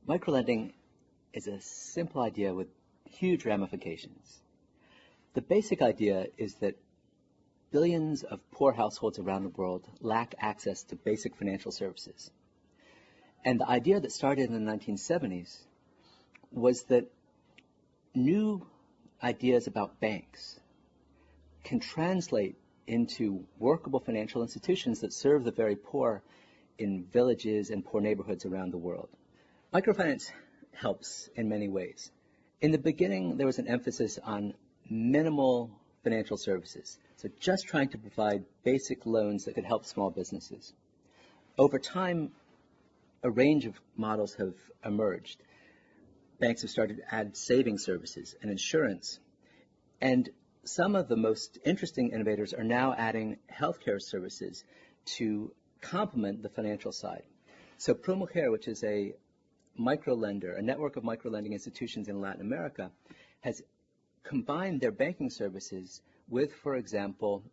Microlending is a simple idea with huge ramifications. The basic idea is that billions of poor households around the world lack access to basic financial services. And the idea that started in the 1970s was that new ideas about banks can translate into workable financial institutions that serve the very poor in villages and poor neighborhoods around the world. Microfinance helps in many ways. In the beginning, there was an emphasis on minimal financial services, so just trying to provide basic loans that could help small businesses. Over time, a range of models have emerged. Banks have started to add saving services and insurance, and some of the most interesting innovators are now adding healthcare services to complement the financial side. So ProMujer, which is a microlender, a network of microlending institutions in Latin America, has combined their banking services with, for example,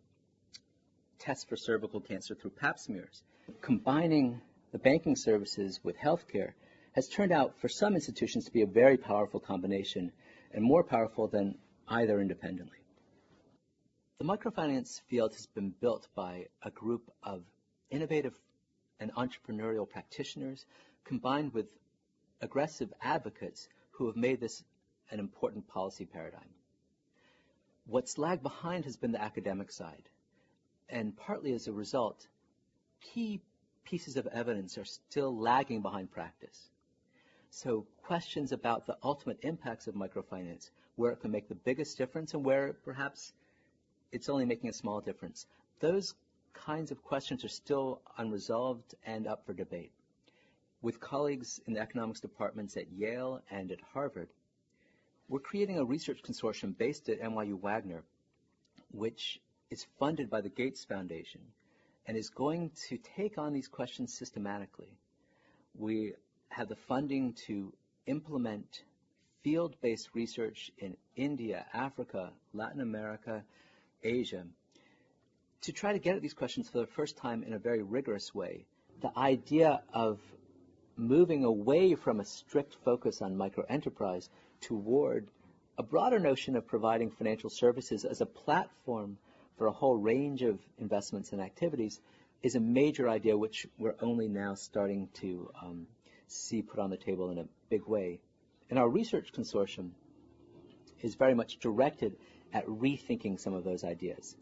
tests for cervical cancer through pap smears. Combining the banking services with healthcare has turned out for some institutions to be a very powerful combination, and more powerful than either independently. The microfinance field has been built by a group of innovative and entrepreneurial practitioners combined with aggressive advocates who have made this an important policy paradigm. What's lagged behind has been the academic side, and partly as a result, key pieces of evidence are still lagging behind practice. So questions about the ultimate impacts of microfinance, where it can make the biggest difference and where perhaps it's only making a small difference, those kinds of questions are still unresolved and up for debate. With colleagues in the economics departments at Yale and at Harvard, we're creating a research consortium based at NYU Wagner, which is funded by the Gates Foundation and is going to take on these questions systematically. We have the funding to implement field-based research in India, Africa, Latin America, Asia, to try to get at these questions for the first time in a very rigorous way. The idea of moving away from a strict focus on microenterprise toward a broader notion of providing financial services as a platform for a whole range of investments and activities is a major idea which we're only now starting to see put on the table in a big way. And our research consortium is very much directed at rethinking some of those ideas.